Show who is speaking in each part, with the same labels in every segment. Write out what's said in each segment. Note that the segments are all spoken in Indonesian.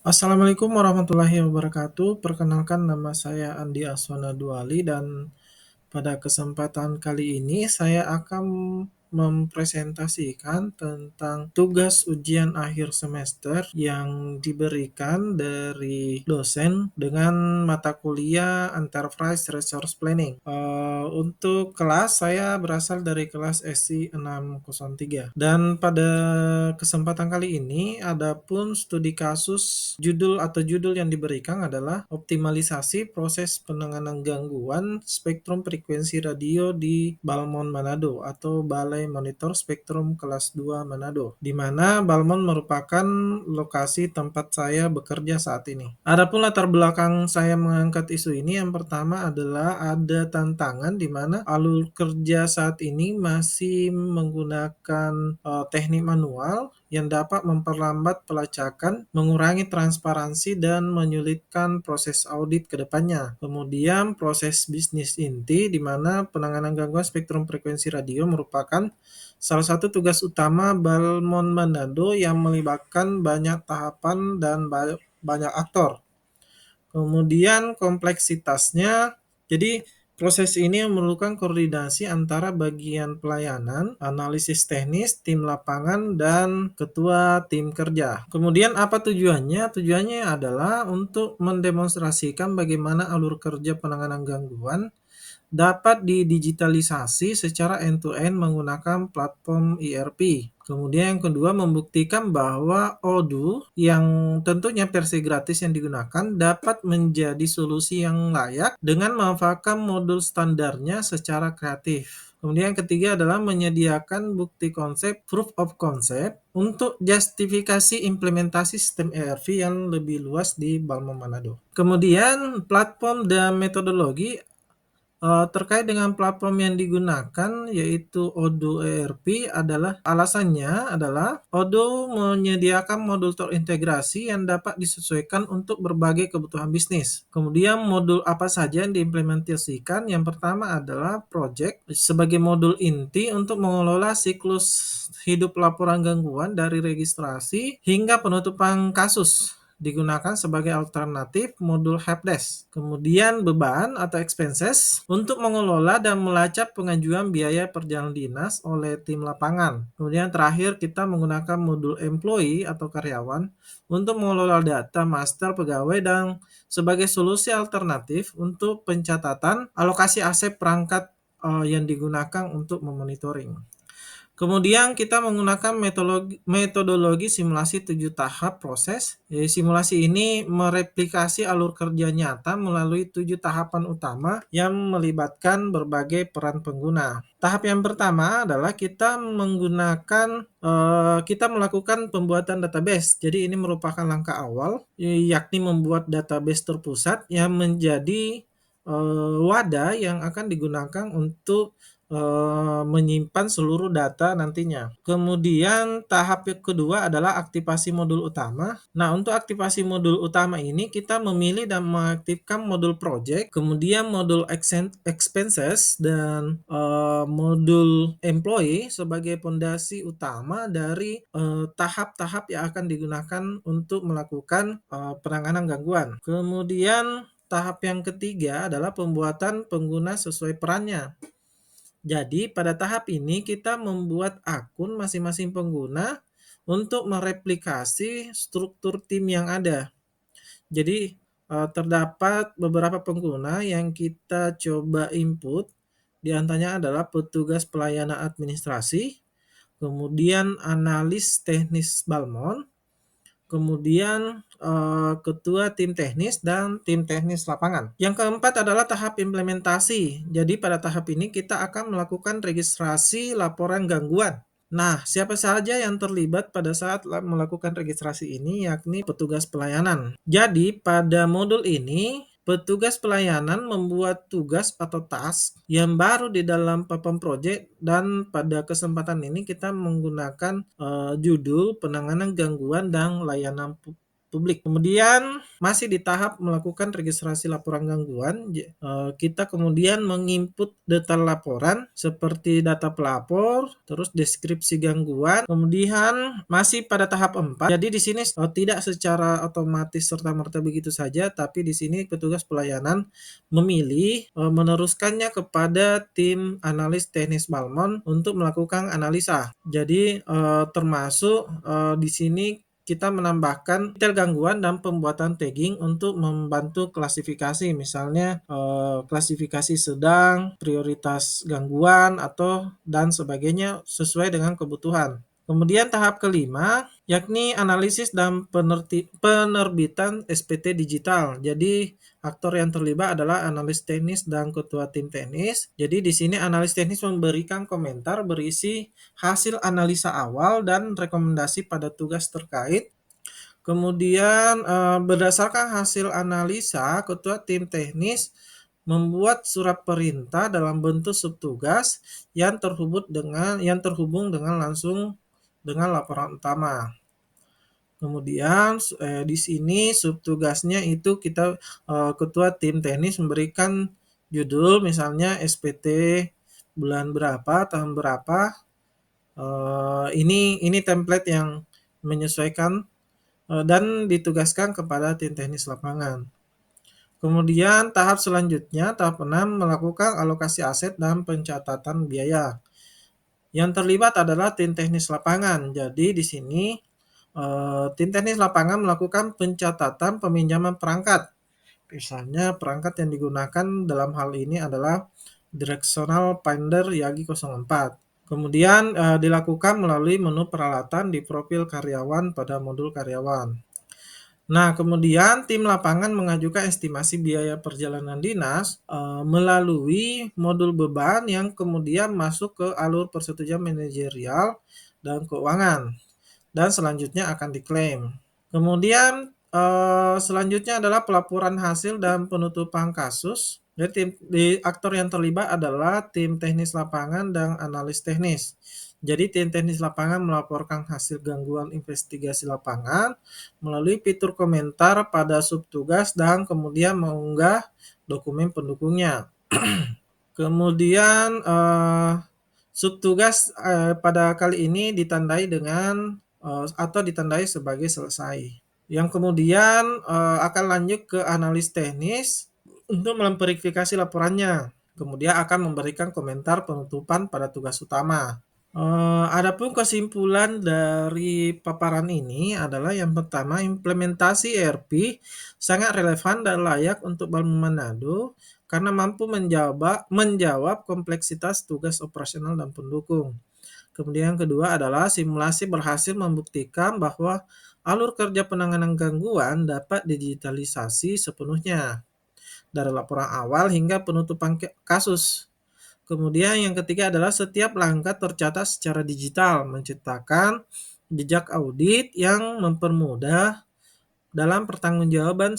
Speaker 1: Assalamualaikum warahmatullahi wabarakatuh. Perkenalkan nama saya Andi Aswana Duali dan pada kesempatan kali ini saya akan mempresentasikan tentang tugas ujian akhir semester yang diberikan dari dosen dengan mata kuliah Enterprise Resource Planning. Untuk kelas saya berasal dari kelas SI 603 dan pada kesempatan kali ini adapun studi kasus judul yang diberikan adalah optimalisasi proses penanganan gangguan spektrum frekuensi radio di Balmond Manado atau Balai Monitor Spektrum Kelas 2 Manado, di mana Balmond merupakan lokasi tempat saya bekerja saat ini. Adapun latar belakang saya mengangkat isu ini, yang pertama adalah ada tantangan di mana alur kerja saat ini masih menggunakan teknik manual yang dapat memperlambat pelacakan, mengurangi transparansi, dan menyulitkan proses audit ke depannya. Kemudian proses bisnis inti, di mana penanganan gangguan spektrum frekuensi radio merupakan salah satu tugas utama Balmond Manado yang melibatkan banyak tahapan dan banyak aktor. Kemudian kompleksitasnya, jadi proses ini memerlukan koordinasi antara bagian pelayanan, analisis teknis, tim lapangan, dan ketua tim kerja. Kemudian apa tujuannya? Tujuannya adalah untuk mendemonstrasikan bagaimana alur kerja penanganan gangguan dapat didigitalisasi secara end-to-end menggunakan platform ERP. Kemudian yang kedua, membuktikan bahwa Odoo yang tentunya versi gratis yang digunakan dapat menjadi solusi yang layak dengan memanfaatkan modul standarnya secara kreatif. Kemudian yang ketiga adalah menyediakan bukti konsep proof of concept untuk justifikasi implementasi sistem ERP yang lebih luas di Balmo Manado. Kemudian platform dan metodologi. Terkait dengan platform yang digunakan yaitu Odoo ERP alasannya adalah Odoo menyediakan modul terintegrasi yang dapat disesuaikan untuk berbagai kebutuhan bisnis. Kemudian modul apa saja yang diimplementasikan? Yang pertama adalah project sebagai modul inti untuk mengelola siklus hidup laporan gangguan dari registrasi hingga penutupan kasus, digunakan sebagai alternatif modul helpdesk. Kemudian beban atau expenses untuk mengelola dan melacak pengajuan biaya perjalanan dinas oleh tim lapangan. Kemudian terakhir kita menggunakan modul employee atau karyawan untuk mengelola data master pegawai dan sebagai solusi alternatif untuk pencatatan alokasi aset perangkat yang digunakan untuk memonitoring. Kemudian kita menggunakan metodologi simulasi 7 tahap proses. Simulasi ini mereplikasi alur kerja nyata melalui 7 tahapan utama yang melibatkan berbagai peran pengguna. Tahap yang pertama adalah kita melakukan pembuatan database. Jadi ini merupakan langkah awal, yakni membuat database terpusat yang menjadi wadah yang akan digunakan untuk menyimpan seluruh data nantinya. Kemudian tahap yang kedua adalah aktivasi modul utama. Nah, untuk aktivasi modul utama ini kita memilih dan mengaktifkan modul project, kemudian modul expenses dan modul employee sebagai fondasi utama dari tahap-tahap yang akan digunakan untuk melakukan penanganan gangguan. Kemudian tahap yang ketiga adalah pembuatan pengguna sesuai perannya. Jadi pada tahap ini kita membuat akun masing-masing pengguna untuk mereplikasi struktur tim yang ada. Jadi terdapat beberapa pengguna yang kita coba input, di antaranya adalah petugas pelayanan administrasi, kemudian analis teknis Balmond, kemudian ketua tim teknis dan tim teknis lapangan. Yang keempat adalah tahap implementasi. Jadi pada tahap ini kita akan melakukan registrasi laporan gangguan. Nah, siapa saja yang terlibat pada saat melakukan registrasi ini, yakni petugas pelayanan. Jadi pada modul ini petugas pelayanan membuat tugas atau task yang baru di dalam papan project, dan pada kesempatan ini kita menggunakan judul penanganan gangguan dan layanan publik. Kemudian masih di tahap melakukan registrasi laporan gangguan, kita kemudian menginput detail laporan seperti data pelapor, terus deskripsi gangguan, kemudian masih pada tahap 4. Jadi di sini tidak secara otomatis serta-merta begitu saja, tapi di sini petugas pelayanan memilih meneruskannya kepada tim analis teknis Balmon untuk melakukan analisa. Jadi termasuk di sini kita menambahkan detail gangguan dan pembuatan tagging untuk membantu klasifikasi, misalnya klasifikasi sedang, prioritas gangguan, atau dan sebagainya sesuai dengan kebutuhan. Kemudian tahap kelima, yakni analisis dan penerbitan SPT digital. Jadi aktor yang terlibat adalah analis teknis dan ketua tim teknis. Jadi di sini analis teknis memberikan komentar berisi hasil analisa awal dan rekomendasi pada tugas terkait. Kemudian berdasarkan hasil analisa, ketua tim teknis membuat surat perintah dalam bentuk subtugas yang terhubung dengan langsung dengan laporan utama. Kemudian di sini subtugasnya itu kita ketua tim teknis memberikan judul, misalnya SPT bulan berapa, tahun berapa. Ini template yang menyesuaikan dan ditugaskan kepada tim teknis lapangan. Kemudian tahap selanjutnya, tahap 6, melakukan alokasi aset dan pencatatan biaya. Yang terlibat adalah tim teknis lapangan. Jadi di sini tim teknis lapangan melakukan pencatatan peminjaman perangkat. Misalnya perangkat yang digunakan dalam hal ini adalah Directional Finder Yagi 04. Kemudian dilakukan melalui menu peralatan di profil karyawan pada modul karyawan. Nah, kemudian tim lapangan mengajukan estimasi biaya perjalanan dinas melalui modul beban yang kemudian masuk ke alur persetujuan manajerial dan keuangan, dan selanjutnya akan diklaim. Kemudian selanjutnya adalah pelaporan hasil dan penutupan kasus. Jadi aktor yang terlibat adalah tim teknis lapangan dan analis teknis. Jadi tim teknis lapangan melaporkan hasil gangguan investigasi lapangan melalui fitur komentar pada subtugas dan kemudian mengunggah dokumen pendukungnya. Kemudian subtugas pada kali ini ditandai dengan atau ditandai sebagai selesai. Yang kemudian akan lanjut ke analis teknis untuk memverifikasi laporannya. Kemudian akan memberikan komentar penutupan pada tugas utama. Adapun kesimpulan dari paparan ini adalah yang pertama, implementasi ERP sangat relevan dan layak untuk Balmu Manado karena mampu menjawab kompleksitas tugas operasional dan pendukung. Kemudian yang kedua adalah simulasi berhasil membuktikan bahwa alur kerja penanganan gangguan dapat digitalisasi sepenuhnya dari laporan awal hingga penutupan kasus. Kemudian yang ketiga adalah setiap langkah tercatat secara digital, menciptakan jejak audit yang mempermudah dalam pertanggungjawaban.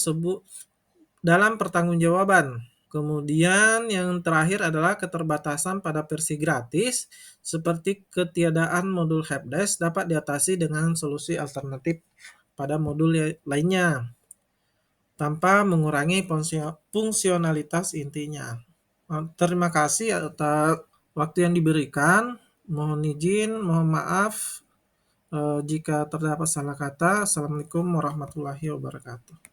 Speaker 1: Kemudian yang terakhir adalah keterbatasan pada versi gratis, seperti ketiadaan modul helpdesk dapat diatasi dengan solusi alternatif pada modul lainnya, tanpa mengurangi fungsionalitas intinya. Terima kasih atas waktu yang diberikan. Mohon izin, mohon maaf jika terdapat salah kata. Assalamualaikum warahmatullahi wabarakatuh.